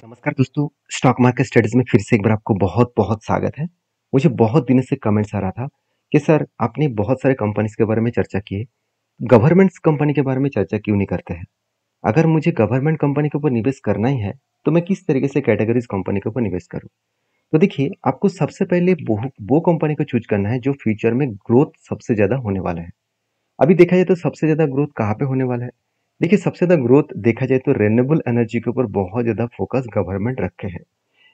नमस्कार दोस्तों, stock market studies में फिर से एक बार आपको बहुत-बहुत स्वागत है। मुझे बहुत दिनों से कमेंट्स आ रहा था कि सर आपने बहुत सारे कंपनीज़ के बारे में चर्चा की है, गवर्नमेंट्स कंपनी के बारे में चर्चा क्यों नहीं करते हैं? अगर मुझे गवर्नमेंट कंपनी के ऊपर निवेश करना ही है, तो मैं किस तरीके से कैटेगरीज़ कंपनी के ऊपर निवेश करूँ? तो देखिए, आपको सबसे पहले वो कंपनी को चूज़ करना है जो फ्यूचर में ग्रोथ सबसे ज़्यादा होने वाला है। अभी देखा जाए तो सबसे ज़्यादा ग्रोथ कहाँ पे होने वाला है? देखिए, सबसे ज़्यादा ग्रोथ देखा जाए तो रिन्यूएबल एनर्जी के ऊपर बहुत ज़्यादा फोकस गवर्नमेंट रखे है।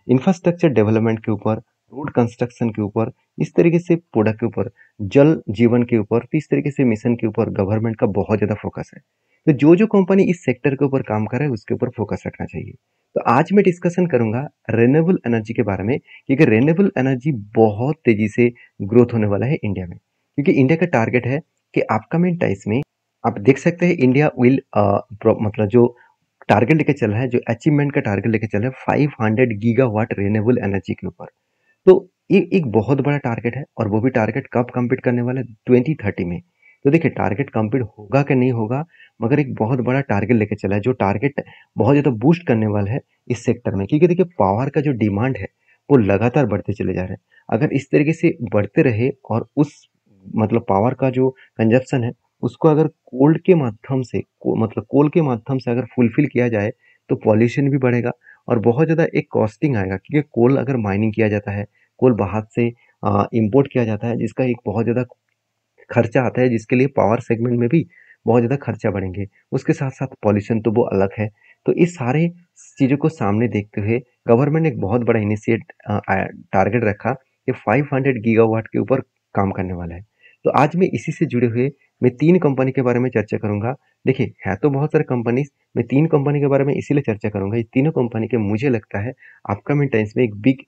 इंफ्रास्ट्रक्चर डेवलपमेंट के ऊपर, रोड कंस्ट्रक्शन के ऊपर, इस तरीके से प्रोडक्ट के ऊपर, जल जीवन के ऊपर, तो इस तरीके से मिशन के ऊपर गवर्नमेंट का बहुत ज़्यादा फोकस है। तो जो कंपनी इस सेक्टर के ऊपर काम कर रहा है उसके ऊपर फोकस रखना चाहिए। तो आज मैं डिस्कशन करूंगा रिन्यूएबल एनर्जी के बारे में, क्योंकि रिन्यूएबल एनर्जी बहुत तेजी से ग्रोथ होने वाला है इंडिया में। क्योंकि इंडिया का टारगेट है कि अपकमिंग टाइम्स में आप देख सकते हैं इंडिया विल मतलब जो टारगेट लेके चल रहा है, जो अचीवमेंट का टारगेट लेके चल रहा है 500 गीगावाट रिन्यूएबल एनर्जी के ऊपर। तो ये एक बहुत बड़ा टारगेट है और वो भी टारगेट कब कंप्लीट करने वाला है? 2030 में। तो देखिए टारगेट कंप्लीट होगा कि नहीं होगा, मगर एक बहुत बड़ा टारगेट लेके चला है जो टारगेट बहुत ज़्यादा बूस्ट करने वाला है इस सेक्टर में। क्योंकि देखिए पावर का जो डिमांड है वो लगातार बढ़ते चले जा रहे हैं। अगर इस तरीके से बढ़ते रहे और उस मतलब पावर का जो कंजप्शन है उसको अगर कोल्ड के माध्यम से मतलब कोल के माध्यम से अगर फुलफिल किया जाए तो पॉल्यूशन भी बढ़ेगा और बहुत ज़्यादा एक कॉस्टिंग आएगा। क्योंकि कोल अगर माइनिंग किया जाता है, कोल बाहर से इंपोर्ट किया जाता है जिसका एक बहुत ज़्यादा खर्चा आता है, जिसके लिए पावर सेगमेंट में भी बहुत ज़्यादा खर्चा बढ़ेंगे। उसके साथ-साथ पॉल्यूशन तो वो अलग है। तो इस सारे चीज़ों को सामने देखते हुए गवर्नमेंट ने एक बहुत बड़ा टारगेट रखा कि 500 गीगावाट के ऊपर काम करने वाला है। तो आज मैं इसी से जुड़े हुए मैं 3 कंपनी के बारे में चर्चा करूँगा। देखिए, है तो बहुत सारे कंपनीज़, मैं 3 कंपनी के बारे में इसीलिए चर्चा करूँगा। ये तीनों कंपनी के मुझे लगता है अपकमिंग टाइम्स में एक बिग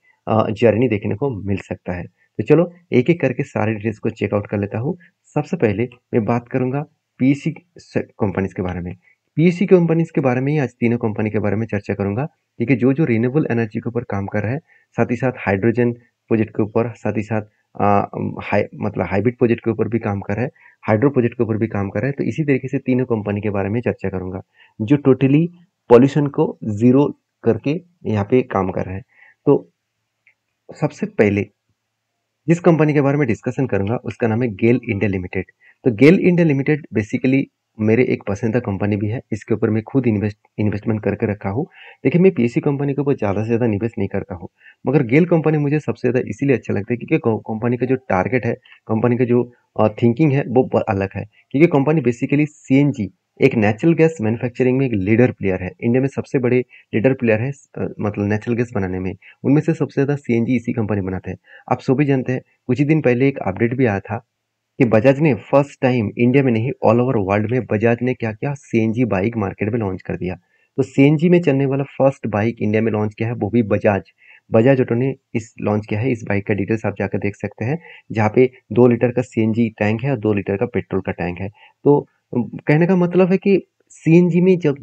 जर्नी देखने को मिल सकता है। तो चलो एक-एक करके सारे डिटेल्स को चेक आउट कर लेता हूँ। सबसे पहले मैं बात करूँगा पीएसयू कंपनीज के बारे में। पीएसयू कंपनीज के बारे में ही आज तीनों कंपनी के बारे में चर्चा करूँगा, क्योंकि जो रिन्यूएबल एनर्जी के ऊपर काम कर रहा है, साथ ही साथ हाइड्रोजन प्रोजेक्ट के ऊपर, साथ ही साथ मतलब हाइब्रिड प्रोजेक्ट के ऊपर भी काम कर रहा है, हाइड्रो प्रोजेक्ट के ऊपर भी काम कर रहा है। तो इसी तरीके से तीनों कंपनी के बारे में चर्चा करूँगा, जो टोटली पॉल्यूशन को ज़ीरो करके यहाँ पे काम कर रहा है। तो सबसे पहले जिस कंपनी के बारे में डिस्कशन करूंगा उसका नाम है गेल इंडिया लिमिटेड। तो गेल इंडिया लिमिटेड बेसिकली मेरे एक पसंदीदा कंपनी भी है। इसके ऊपर मैं खुद इन्वेस्टमेंट करके रखा हूँ। देखिए, मैं पीएसयू कंपनी के ऊपर ज़्यादा से ज़्यादा निवेश नहीं करता हूँ, मगर गेल कंपनी मुझे सबसे ज़्यादा इसीलिए अच्छा लगता है क्योंकि कंपनी का जो टारगेट है, कंपनी का जो थिंकिंग है वो अलग है। क्योंकि कंपनी बेसिकली सीएनजी, एक नेचुरल गैस मैन्युफैक्चरिंग में एक लीडर प्लेयर है। इंडिया में सबसे बड़े लीडर प्लेयर है मतलब नेचुरल गैस बनाने में। उनमें से सबसे ज़्यादा सीएनजी इसी कंपनी बनाते हैं। आप सभी जानते हैं, कुछ ही दिन पहले एक अपडेट भी आया था कि बजाज ने फर्स्ट टाइम इंडिया में नहीं ऑल ओवर वर्ल्ड में बजाज ने क्या किया, सीएनजी बाइक मार्केट में लॉन्च कर दिया। तो सीएनजी में चलने वाला फर्स्ट बाइक इंडिया में लॉन्च किया है, वो भी बजाज बजाज ऑटो ने इस लॉन्च किया है। इस बाइक का डिटेल्स आप जाकर देख सकते हैं, जहाँ पे 2 लीटर का सीएनजी टैंक है और 2 लीटर का पेट्रोल का टैंक है। तो कहने का मतलब है कि सीएनजी में जब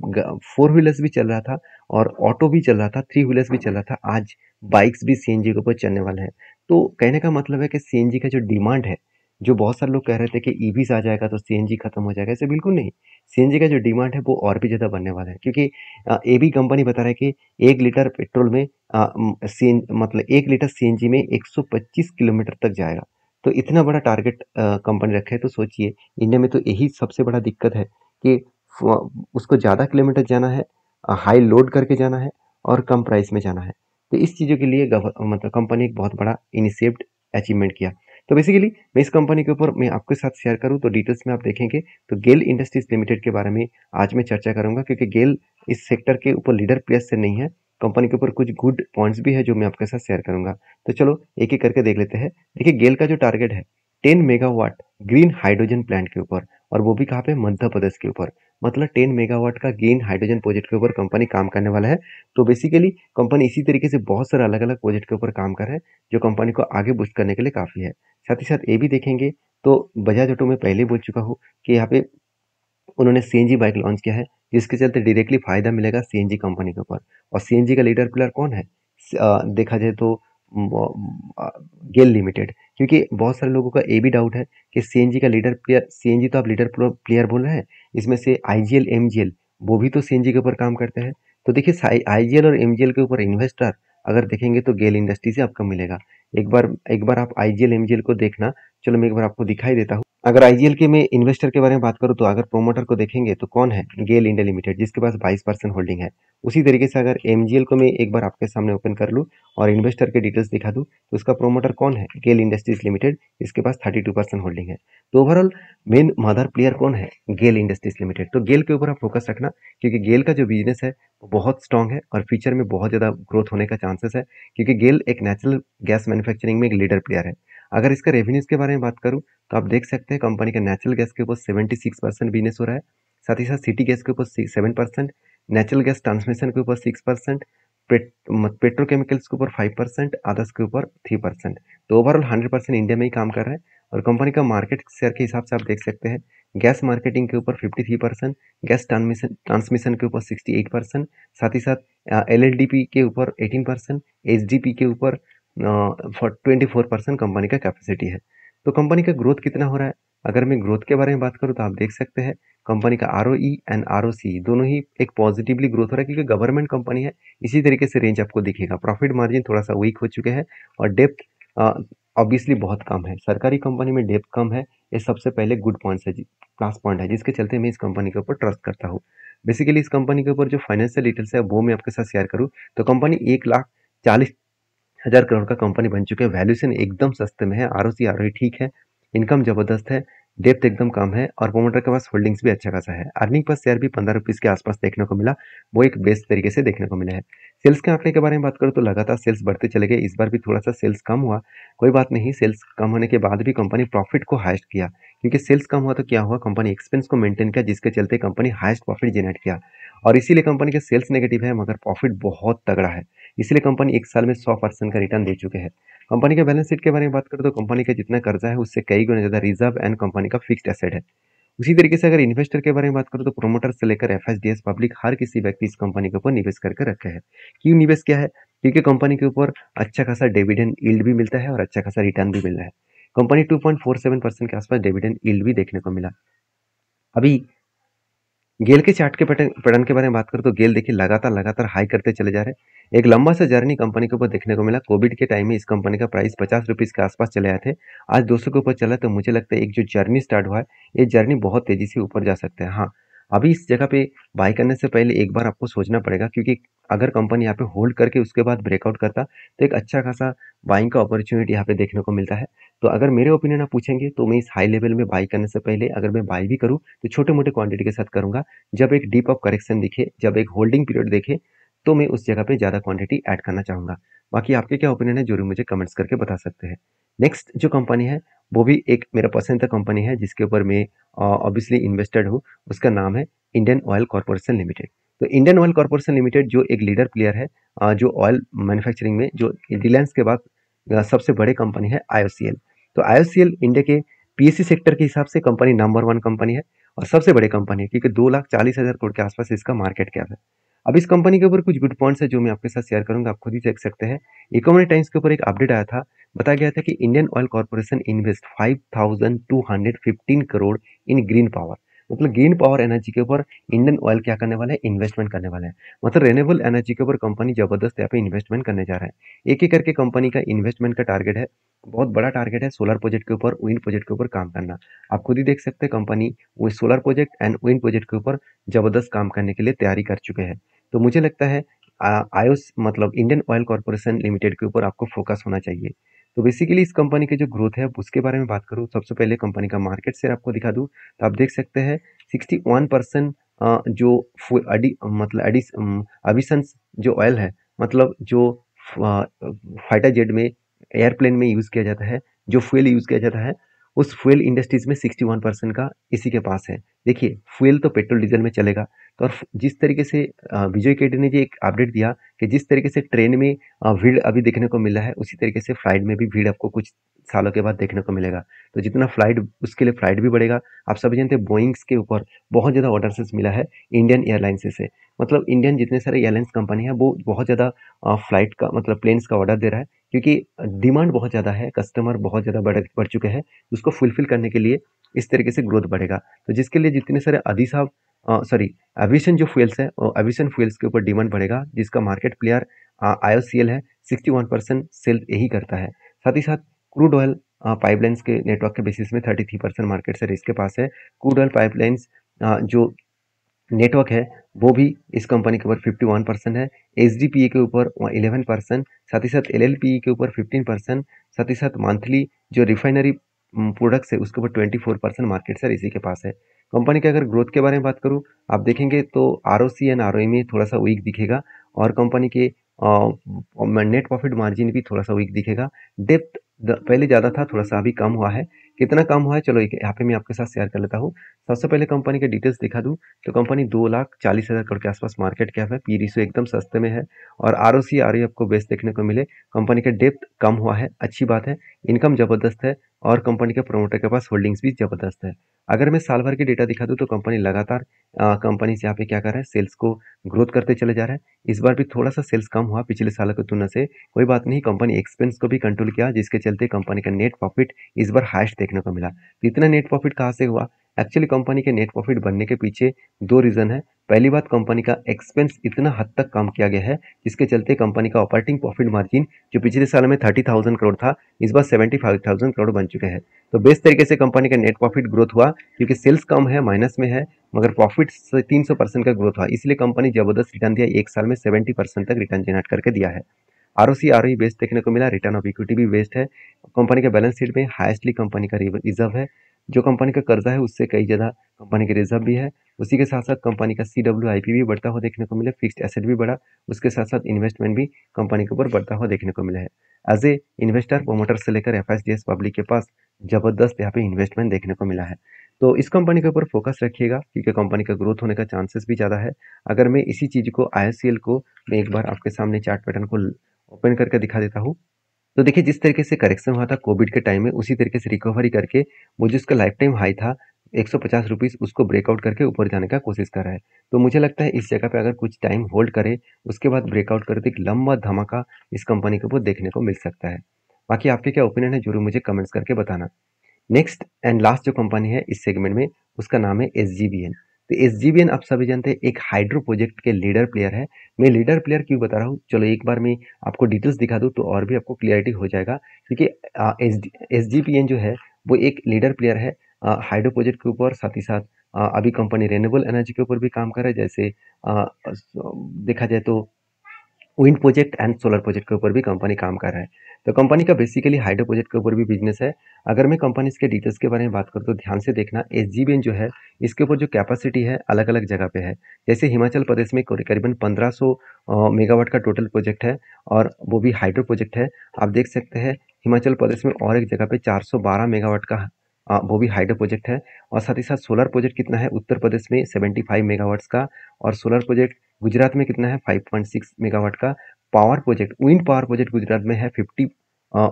4 व्हीलर्स भी चल रहा था और ऑटो भी चल रहा था, 3 व्हीलर्स भी चल रहा था, आज बाइक्स भी सीएनजी के ऊपर चलने वाले हैं। तो कहने का मतलब है कि सीएनजी का जो डिमांड है, जो बहुत सारे लोग कह रहे थे कि ईवीज आ जाएगा तो सीएनजी खत्म हो जाएगा, ऐसे बिल्कुल नहीं। सीएनजी का जो डिमांड है वो और भी ज़्यादा बढ़ने वाला है, क्योंकि ये भी कंपनी बता रहा है कि 1 लीटर पेट्रोल में मतलब 1 लीटर सीएनजी में 125 किलोमीटर तक जाएगा। तो इतना बड़ा टारगेट कंपनी रखे है, तो सोचिए इंडिया में तो यही सबसे बड़ा दिक्कत है कि उसको ज़्यादा किलोमीटर जाना है, हाई लोड करके जाना है और कम प्राइस में जाना है। तो इस चीज़ों के लिए मतलब कंपनी एक बहुत बड़ा इनिशिएट अचीवमेंट किया। तो बेसिकली मैं इस कंपनी के ऊपर मैं आपके साथ शेयर करूं तो डिटेल्स में आप देखेंगे तो गेल इंडस्ट्रीज लिमिटेड के बारे में आज मैं चर्चा करूंगा, क्योंकि गेल इस सेक्टर के ऊपर लीडर प्लेयर से नहीं है। कंपनी के ऊपर कुछ गुड पॉइंट्स भी है जो मैं आपके साथ शेयर करूंगा। तो चलो एक एक करके देख लेते हैं। देखिए, गेल का जो टारगेट है 10 मेगावाट ग्रीन हाइड्रोजन प्लांट के ऊपर, और वो भी कहाँ पे, मध्य प्रदेश के ऊपर। मतलब 10 मेगावाट का ग्रीन हाइड्रोजन प्रोजेक्ट के ऊपर कंपनी काम करने वाला है। तो बेसिकली कंपनी इसी तरीके से बहुत सारे अलग अलग प्रोजेक्ट के ऊपर काम कर रहा है, जो कंपनी को आगे बूस्ट करने के लिए काफ़ी है। साथ ही साथ ये भी देखेंगे तो बजाज ऑटो में पहले ही बोल चुका हूँ कि यहाँ पे उन्होंने सीएनजी बाइक लॉन्च किया है, जिसके चलते डायरेक्टली फायदा मिलेगा सीएनजी कंपनी के ऊपर। और सीएनजी का लीडर प्लेयर कौन है? देखा जाए तो गेल लिमिटेड। क्योंकि बहुत सारे लोगों का ये भी डाउट है कि सीएनजी का लीडर प्लेयर, सीएनजी तो आप लीडर प्लेयर बोल रहे हैं, इसमें से आईजीएल एमजीएल वो भी तो सीएनजी के ऊपर काम करते हैं। तो देखिए आईजीएल और एमजीएल के ऊपर इन्वेस्टर अगर देखेंगे तो गेल इंडस्ट्री से आपको मिलेगा। एक बार आप आईजीएल एमजीएल को देखना। चलो मैं एक बार आपको दिखाई देता हूँ। अगर आईजीएल के में इन्वेस्टर के बारे में बात करूँ तो अगर प्रोमोटर को देखेंगे तो कौन है? गेल इंडिया लिमिटेड, जिसके पास 22% होल्डिंग है। उसी तरीके से अगर एमजीएल को मैं एक बार आपके सामने ओपन कर लूँ और इन्वेस्टर के डिटेल्स दिखा दूँ तो उसका प्रोमोटर कौन है? गेल इंडस्ट्रीज लिमिटेड, जिसके पास 32% होल्डिंग है। तो ओवरऑल मेन मदर प्लेयर कौन है? गेल इंडस्ट्रीज लिमिटेड। तो गेल के ऊपर आप फोकस रखना, क्योंकि गेल का जो बिजनेस है वो बहुत स्ट्रांग है और फ्यूचर में बहुत ज़्यादा ग्रोथ होने का चांसेस है, क्योंकि गेल एक नेचुरल गैस मैन्युफैक्चरिंग में एक लीडर प्लेयर है। अगर इसका रेवेन्यूज के बारे में बात करूँ तो आप देख सकते हैं कंपनी का नेचुरल गैस के ऊपर 76% बिजनेस हो रहा है। साथ ही साथ सिटी गैस के ऊपर 7%, नेचुरल गैस ट्रांसमिशन के ऊपर 6%, पेट्रोकेमिकल्स के ऊपर 5%, अदर्स के ऊपर 3%। तो ओवरऑल 100% इंडिया में ही काम कर रहा है। और कंपनी का मार्केट शेयर के हिसाब से आप देख सकते हैं, गैस मार्केटिंग के ऊपर 53%, गैस ट्रांसमिशन के ऊपर 68%, साथ ही साथ एलएलडीपी के ऊपर 18%, एचडीपी के ऊपर 24% कंपनी का कैपेसिटी है। तो कंपनी का ग्रोथ कितना हो रहा है? अगर मैं ग्रोथ के बारे में बात करूँ तो आप देख सकते हैं कंपनी का आरओई एंड आरओसी दोनों ही एक पॉजिटिवली ग्रोथ हो रहा है, क्योंकि गवर्नमेंट कंपनी है। इसी तरीके से रेंज आपको दिखेगा। प्रॉफिट मार्जिन थोड़ा सा वीक हो चुके हैं और डेप्थ ऑब्वियसली बहुत कम है। सरकारी कंपनी में डेप्थ कम है, ये सबसे पहले गुड पॉइंट्स है, प्लस पॉइंट है, जिसके चलते मैं इस कंपनी के ऊपर ट्रस्ट करता हूँ। बेसिकली इस कंपनी के ऊपर जो फाइनेंशियल डिटेल्स है वो मैं आपके साथ शेयर करूँ तो कंपनी 1,40,000 करोड़ का कंपनी बन चुके हैं। वैल्यूएशन एकदम सस्ते में है, आरओसी आरओई ठीक है, इनकम जबरदस्त है, डेप्थ एकदम कम है और प्रोमोटर के पास होल्डिंग्स भी अच्छा खासा है। अर्निंग पर शेयर भी 15 रुपीज़ के आसपास देखने को मिला, वो एक बेस्ट तरीके से देखने को मिला है। सेल्स के आंकड़े के बारे में बात करूँ तो लगातार सेल्स बढ़ते चले गए। इस बार भी थोड़ा सा सेल्स कम हुआ, कोई बात नहीं। सेल्स कम होने के बाद भी कंपनी प्रॉफिट को हाइस्ट किया, क्योंकि सेल्स कम हुआ तो क्या हुआ, कंपनी एक्सपेंस को मेंटेन किया, जिसके चलते कंपनी हाइस्ट प्रॉफिट जनरेट किया। और इसीलिए कंपनी के सेल्स नेगेटिव है मगर प्रॉफिट बहुत तगड़ा है, इसलिए कंपनी एक साल में 100% का रिटर्न दे चुके हैं। कंपनी के बैलेंस शीट के बारे में बात करें तो कंपनी का जितना कर्जा है उससे कई गुना ज़्यादा रिजर्व एंड कंपनी का फिक्स्ड एसेट है। उसी तरीके से अगर इन्वेस्टर के बारे में बात करूँ तो प्रोमोटर से लेकर एफएसडीएस पब्लिक हर किसी व्यक्ति इस कंपनी के ऊपर निवेश करके रखे हैं। क्यों निवेश किया है? क्योंकि कंपनी के ऊपर अच्छा खासा डिविडेंड यील्ड भी मिलता है और अच्छा खासा रिटर्न भी मिल रहा है। कंपनी 2.47% के आसपास डिविडेंड यील्ड भी देखने को मिला। अभी गेल के चार्ट के पैटर्न के बारे में बात करें तो गेल देखिए लगातार हाई करते चले जा रहे हैं। एक लंबा सा जर्नी कंपनी के ऊपर देखने को मिला। कोविड के टाइम में इस कंपनी का प्राइस 50 रुपीज़ के आसपास चले आए थे, आज 200 के ऊपर चला है। तो मुझे लगता है एक जो जर्नी स्टार्ट हुआ है, ये जर्नी बहुत तेजी से ऊपर जा सकते हैं। हाँ, अभी इस जगह पे बाय करने से पहले एक बार आपको सोचना पड़ेगा, क्योंकि अगर कंपनी यहाँ पे होल्ड करके उसके बाद ब्रेकआउट करता तो एक अच्छा खासा बाइंग का अपॉर्चुनिटी यहाँ पे देखने को मिलता है। तो अगर मेरे ओपिनियन आप पूछेंगे तो मैं इस हाई लेवल में बाई करने से पहले अगर मैं बाई भी करूँ तो छोटे मोटे क्वांटिटी के साथ करूंगा। जब एक डीप अप करेक्शन दिखे, जब एक होल्डिंग पीरियड देखे, तो मैं उस जगह पे ज़्यादा क्वांटिटी ऐड करना चाहूँगा। बाकी आपके क्या ओपिनियन है जरूर मुझे कमेंट्स करके बता सकते हैं। नेक्स्ट जो कंपनी है वो भी एक मेरा पसंद का कंपनी है, जिसके ऊपर मैं ऑब्वियसली इन्वेस्टेड हूँ। उसका नाम है इंडियन ऑयल कॉर्पोरेशन लिमिटेड। तो इंडियन ऑयल कॉर्पोरेशन लिमिटेड जो एक लीडर प्लेयर है, जो ऑयल मैन्युफैक्चरिंग में, जो रिलायंस के बाद सबसे बड़े कंपनी है आईओसीएल। तो आईओसीएल इंडिया के पीएससी सेक्टर के हिसाब से कंपनी नंबर 1 कंपनी है और सबसे बड़ी कंपनी है, क्योंकि 2,40,000 करोड़ के आसपास इसका मार्केट कैप है। अब इस कंपनी के ऊपर कुछ गुड पॉइंट्स है जो मैं आपके साथ शेयर करूंगा, आप खुद ही देख सकते हैं। इकोनॉमिक टाइम्स के ऊपर एक अपडेट आया था, बताया गया था कि Indian oil corporation invest 5,215 crore इन ग्रीन पावर। मतलब ग्रीन पावर एनर्जी के ऊपर इंडियन ऑयल क्या करने वाला है, इन्वेस्टमेंट करने वाला है। मतलब रेन्यूएबल एनर्जी के ऊपर कंपनी जबरदस्त यहाँ पे इन्वेस्टमेंट करने जा रहा है। एक एक करके कंपनी का इन्वेस्टमेंट का टारगेट है, बहुत बड़ा टारगेट है। सोलर प्रोजेक्ट के ऊपर, विंड प्रोजेक्ट के ऊपर काम करना। आप खुद ही देख सकते हैं कंपनी वो solar project and wind project के ऊपर जबरदस्त काम करने के लिए तैयारी कर चुके हैं। तो मुझे लगता है आयोस मतलब इंडियन ऑयल कॉर्पोरेशन लिमिटेड के ऊपर आपको फोकस होना चाहिए। तो बेसिकली इस कंपनी की जो ग्रोथ है उसके बारे में बात करूँ, सबसे पहले कंपनी का मार्केट शेयर आपको दिखा दूँ तो आप देख सकते हैं 61% जो मतलब एडिशंस जो ऑयल है, मतलब जो फाइटर जेट में, एयरप्लेन में यूज़ किया जाता है, जो फ्यूल यूज़ किया जाता है, उस फ्यूल इंडस्ट्रीज में 61% का इसी के पास है। देखिए फ्यूल तो पेट्रोल डीजल में चलेगा। तो और जिस तरीके से विजय केडी ने जी एक अपडेट दिया कि जिस तरीके से ट्रेन में भीड़ अभी देखने को मिला है, उसी तरीके से फ्लाइट में भी भीड़ आपको कुछ सालों के बाद देखने को मिलेगा। तो जितना फ्लाइट, उसके लिए फ्लाइट भी बढ़ेगा। आप सभी जानते हैं बोइंग्स के ऊपर बहुत ज़्यादा ऑर्डर्स मिला है इंडियन एयरलाइंस से। मतलब इंडियन जितने सारे एयरलाइंस कंपनी है वो बहुत ज़्यादा फ्लाइट का मतलब प्लेन्स का ऑर्डर दे रहा है, क्योंकि डिमांड बहुत ज़्यादा है, कस्टमर बहुत ज़्यादा बढ़ चुके हैं। उसको फुलफिल करने के लिए इस तरीके से ग्रोथ बढ़ेगा। तो जिसके लिए जितने सारे अदी साहब सॉरी एविएशन जो फ्यूल्स है एविएशन फ्यूल्स के ऊपर डिमांड बढ़ेगा, जिसका मार्केट प्लेयर IOCL है। 61% सेल यही करता है। साथ ही साथ क्रूड ऑयल पाइपलाइंस के नेटवर्क के बेसिस में 33% मार्केट शेयर इसके पास है। क्रूड ऑयल पाइपलाइंस जो नेटवर्क है वो भी इस कंपनी के ऊपर 51% है। एचडीपीए के ऊपर 11%, साथ ही साथ एलएलपीई के ऊपर 15%, साथ ही साथ मंथली जो रिफाइनरी प्रोडक्ट्स है उसके ऊपर 24% मार्केट शेयर इसी के पास है। कंपनी के अगर ग्रोथ के बारे में बात करूँ, आप देखेंगे तो आरओसी एंड आरओई में थोड़ा सा वीक दिखेगा और कंपनी के नेट प्रॉफिट मार्जिन भी थोड़ा सा वीक दिखेगा। डेप्थ पहले ज़्यादा था, थोड़ा सा अभी कम हुआ है। कितना कम हुआ है चलो यहाँ पे मैं आपके साथ शेयर कर लेता हूँ। सबसे पहले कंपनी के डिटेल्स दिखा दूँ तो कंपनी 2,40,000 करोड़ के आसपास मार्केट कैप है। पी रेशियो एकदम सस्ते में है और आरओसी आरओई आपको बेस्ट देखने को मिले। कंपनी का डेप्थ कम हुआ है, अच्छी बात है। इनकम जबरदस्त है और कंपनी के प्रोमोटर के पास होल्डिंग्स भी जबरदस्त है। अगर मैं साल भर की डेटा दिखा दूँ तो कंपनी लगातार कंपनी यहाँ पे क्या कर रहा है, सेल्स को ग्रोथ करते चले जा रहा है। इस बार भी थोड़ा सा सेल्स कम हुआ पिछले सालों की तुलना से, कोई बात नहीं। कंपनी एक्सपेंस को भी कंट्रोल किया, जिसके चलते कंपनी का नेट प्रॉफिट इस बार हाईएस्ट देखने को मिला। इतना नेट प्रॉफिट कहाँ से हुआ? एक्चुअली कंपनी के नेट प्रॉफिट बनने के पीछे दो रीजन है। पहली बात, कंपनी का एक्सपेंस इतना हद तक कम किया गया है जिसके चलते कंपनी का ऑपरेटिंग प्रॉफिट मार्जिन जो पिछले साल में 30,000 करोड़ था, इस बार 75,000 करोड़ बन चुके हैं। तो बेस्ट तरीके से कंपनी का नेट प्रॉफिट ग्रोथ हुआ, क्योंकि सेल्स कम है, माइनस में है, मगर प्रॉफिट 300% का ग्रोथ हुआ। इसलिए कंपनी जबरदस्त रिटर्न दिया, एक साल में 70% तक रिटर्न जनरेट करके दिया है। आरओसी आरओई बेस्ट देखने को मिला, रिटर्न ऑफ इक्विटी भी बेस्ट है। कंपनी के बैलेंस शीट में हाईएस्टली कंपनी का रिजर्व है। जो कंपनी का कर्जा है उससे कई ज़्यादा कंपनी के रिजर्व भी है। उसी के साथ साथ कंपनी का CWIP भी बढ़ता हुआ देखने को मिला, फिक्स्ड एसेट भी बढ़ा, उसके साथ साथ इन्वेस्टमेंट भी कंपनी के ऊपर बढ़ता हुआ देखने को मिला है। एज ए इन्वेस्टर, प्रोमोटर से लेकर एफएसडीएस पब्लिक के पास जबरदस्त यहाँ पे इन्वेस्टमेंट देखने को मिला है। तो इस कंपनी के ऊपर फोकस रखिएगा, क्योंकि कंपनी का ग्रोथ होने का चांसेस भी ज़्यादा है। अगर मैं इसी चीज़ को IOCL को मैं एक बार आपके सामने चार्ट पैटर्न को ओपन करके दिखा देता हूँ, तो देखिए जिस तरीके से करेक्शन हुआ था कोविड के टाइम में, उसी तरीके से रिकवरी करके वो जो उसका लाइफ टाइम हाई था 150 रुपीज़, उसको ब्रेकआउट करके ऊपर जाने का कोशिश कर रहा है। तो मुझे लगता है इस जगह पे अगर कुछ टाइम होल्ड करे, उसके बाद ब्रेकआउट करे, तो एक लंबा धमाका इस कंपनी के ऊपर देखने को मिल सकता है। बाकी आपके क्या ओपिनियन है, जरूर मुझे कमेंट्स करके बताना। नेक्स्ट एंड लास्ट जो कंपनी है इस सेगमेंट में, उसका नाम है SGBN। तो SGBN आप सभी जानते हैं एक हाइड्रो प्रोजेक्ट के लीडर प्लेयर है। मैं लीडर प्लेयर क्यों बता रहा हूँ, चलो एक बार मैं आपको डिटेल्स दिखा दूँ तो और भी आपको क्लियरिटी हो जाएगा। क्योंकि SGBN जो है वो एक लीडर प्लेयर है हाइड्रो प्रोजेक्ट के ऊपर। साथ ही साथ अभी कंपनी रेन्यूएबल एनर्जी के ऊपर भी काम कर रहा है, जैसे देखा जाए तो wind project and solar project के ऊपर भी कंपनी काम कर रहा है। तो कंपनी का बेसिकली हाइड्रो प्रोजेक्ट के ऊपर भी बिजनेस है। अगर मैं कंपनी के डिटेल्स के बारे में बात करूँ तो ध्यान से देखना, SGBN जो है इसके ऊपर जो कैपेसिटी है अलग अलग जगह पे है। जैसे हिमाचल प्रदेश में करीबन 1500 मेगावाट का टोटल प्रोजेक्ट है और वो भी हाइड्रो प्रोजेक्ट है। आप देख सकते हैं हिमाचल प्रदेश में और एक जगह पे 412 मेगावाट का वो भी हाइड्रो प्रोजेक्ट है। और साथ ही साथ सोलर प्रोजेक्ट कितना है, उत्तर प्रदेश में 75 मेगावाट्स का, और सोलर प्रोजेक्ट गुजरात में कितना है 5.6 मेगावाट का। Power project, wind power project Gujarat में है 50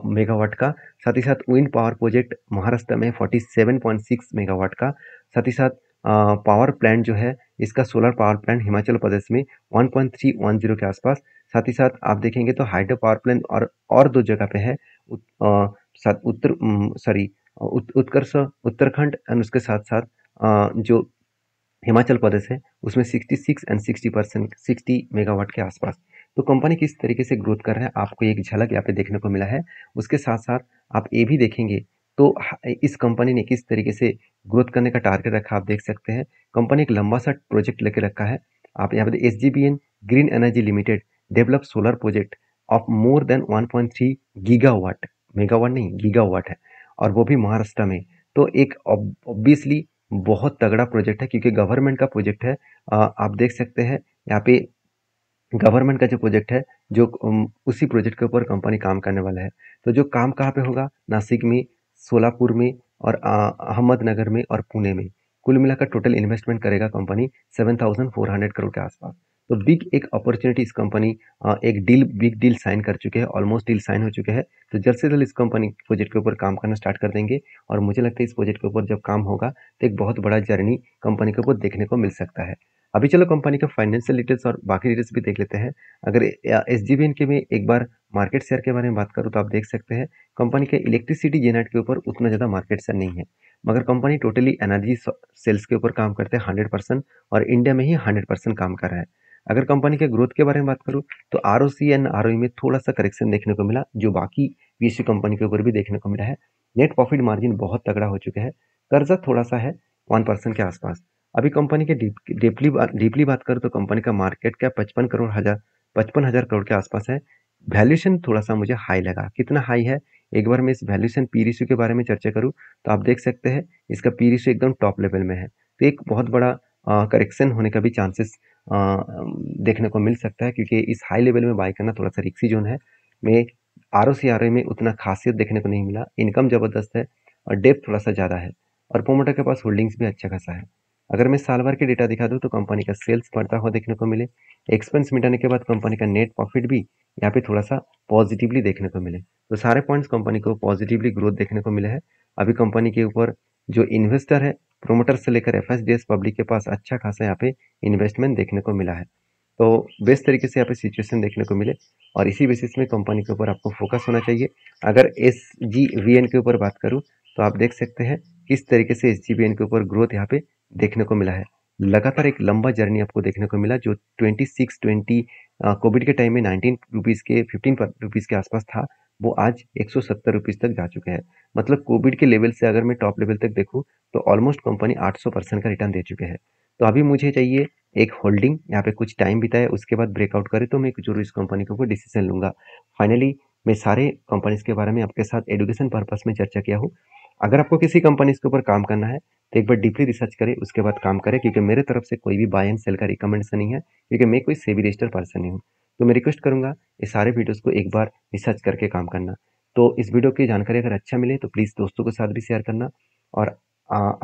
मेगावाट का। साथ ही साथ विंड पावर प्रोजेक्ट महाराष्ट्र में 47.6 मेगावाट का। साथ ही साथ पावर प्लांट जो है इसका solar power plant Himachal Pradesh में 1.310 के आसपास। साथ ही साथ आप देखेंगे तो हाइड्रो पावर प्लांट और दो जगह पे है, उत्तर सॉरी उत्कर्ष उत्तराखंड एंड उसके साथ साथ जो हिमाचल प्रदेश है उसमें 66 एंड 60% 60 मेगावाट के आसपास। तो कंपनी किस तरीके से ग्रोथ कर रहा है आपको एक झलक यहाँ पे देखने को मिला है। उसके साथ साथ आप ये भी देखेंगे तो इस कंपनी ने किस तरीके से ग्रोथ करने का टारगेट रखा, आप देख सकते हैं। कंपनी एक लंबा सा प्रोजेक्ट लेके रखा है। आप यहाँ पे SGBN green energy limited develop solar project of more than 1.3 gigawatt, megawatt नहीं गीगावाट है, और वो भी महाराष्ट्र में। तो एक ऑब्वियसली बहुत तगड़ा प्रोजेक्ट है, क्योंकि गवर्नमेंट का प्रोजेक्ट है। आप देख सकते हैं यहाँ पे गवर्नमेंट का जो प्रोजेक्ट है, जो उसी प्रोजेक्ट के ऊपर कंपनी काम करने वाला है। तो जो काम कहाँ पे होगा, नासिक में, सोलापुर में और अहमदनगर में और पुणे में। कुल मिलाकर टोटल इन्वेस्टमेंट करेगा कंपनी 7,400 करोड़ के आसपास। तो बिग एक अपॉर्चुनिटी इस कंपनी एक बिग डील साइन कर चुके हैं, ऑलमोस्ट डील साइन हो चुके हैं। तो जल्द से जल्द इस कंपनी प्रोजेक्ट के ऊपर काम करना स्टार्ट कर देंगे, और मुझे लगता है इस प्रोजेक्ट के ऊपर जब काम होगा तो एक बहुत बड़ा जर्नी कंपनी के ऊपर देखने को मिल सकता है। अभी चलो कंपनी का फाइनेंशियल डिटेल्स और बाकी डिटेल्स भी देख लेते हैं। अगर एसजीवीएन के में एक बार मार्केट शेयर के बारे में बात करूँ तो आप देख सकते हैं कंपनी के इलेक्ट्रिसिटी जेनरेट के ऊपर उतना ज़्यादा मार्केट शेयर नहीं है, मगर कंपनी टोटली एनर्जी सेल्स के ऊपर काम करते हैं 100% और इंडिया में ही 100% काम कर रहा है। अगर कंपनी के ग्रोथ के बारे में बात करूँ तो आरओसी एंड आरओई में थोड़ा सा करेक्शन देखने को मिला, जो बाकी पीएसयू कंपनी के ऊपर भी देखने को मिला है। नेट प्रॉफिट मार्जिन बहुत तगड़ा हो चुका है, कर्जा थोड़ा सा है 1% के आसपास। अभी कंपनी के डीपली बात करूँ तो कंपनी का मार्केट कैप 55,000 करोड़ के आसपास है। वैल्यूएशन थोड़ा सा मुझे हाई लगा, कितना हाई है, एक बार मैं इस वैल्यूएशन पी रेशियो के बारे में चर्चा करूँ तो आप देख सकते हैं इसका पी रेशियो एकदम टॉप लेवल में है। तो एक बहुत बड़ा करेक्शन होने का भी चांसेस देखने को मिल सकता है, क्योंकि इस हाई लेवल में बाय करना थोड़ा सा रिक्सी जोन है। मैं आरओ में उतना खासियत देखने को नहीं मिला, इनकम जबरदस्त है और डेप्थ थोड़ा सा ज़्यादा है और प्रोमोटर के पास होल्डिंग्स भी अच्छा खासा है। अगर मैं साल भर के डेटा दिखा दूँ तो कंपनी का सेल्स बढ़ता हुआ देखने को मिले, एक्सपेंस मिटाने के बाद कंपनी का नेट प्रॉफिट भी यहाँ पे थोड़ा सा पॉजिटिवली देखने को मिले। तो सारे पॉइंट्स कंपनी को पॉजिटिवली ग्रोथ देखने को मिले हैं। अभी कंपनी के ऊपर जो इन्वेस्टर है, प्रोमोटर से लेकर एफएसडीएस पब्लिक के पास अच्छा खासा यहाँ पे इन्वेस्टमेंट देखने को मिला है। तो बेस्ट तरीके से यहाँ पे सिचुएशन देखने को मिले और इसी बेसिस में कंपनी के ऊपर आपको फोकस होना चाहिए। अगर एस जी वी एन के ऊपर बात करूँ तो आप देख सकते हैं किस तरीके से एस जी वी एन के ऊपर ग्रोथ यहाँ पे देखने को मिला है। लगातार एक लंबा जर्नी आपको देखने को मिला, जो 2620 कोविड के टाइम में 19 रुपीज़ के 15 रुपीज़ के आसपास था, वो आज 170 रुपीज़ तक जा चुके हैं। मतलब कोविड के लेवल से अगर मैं टॉप लेवल तक देखूँ तो ऑलमोस्ट कंपनी 800% का रिटर्न दे चुके हैं। तो अभी मुझे चाहिए एक होल्डिंग, यहाँ पे कुछ टाइम बिताए उसके बाद ब्रेकआउट करे तो मैं जरूर इस कंपनी के ऊपर डिसीजन लूंगा। फाइनली मैं सारे कंपनीज के बारे में आपके साथ एजुकेशन पर्पस में चर्चा किया हूँ। अगर आपको किसी कंपनीज के ऊपर काम करना है तो एक बार डीपली रिसर्च करें, उसके बाद काम करें, क्योंकि मेरे तरफ से कोई भी बाय एंड सेल का रिकमेंडेशन नहीं है, क्योंकि मैं कोई सेबी रजिस्टर्ड पर्सन नहीं हूँ। तो मैं रिक्वेस्ट करूंगा ये सारे वीडियोस को एक बार रिसर्च करके काम करना। तो इस वीडियो की जानकारी अगर अच्छा मिले तो प्लीज़ दोस्तों के साथ भी शेयर करना और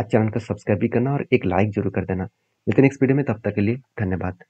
चैनल को सब्सक्राइब भी करना और एक लाइक जरूर कर देना। मिलते हैं नेक्स्ट वीडियो में, तब तक के लिए धन्यवाद।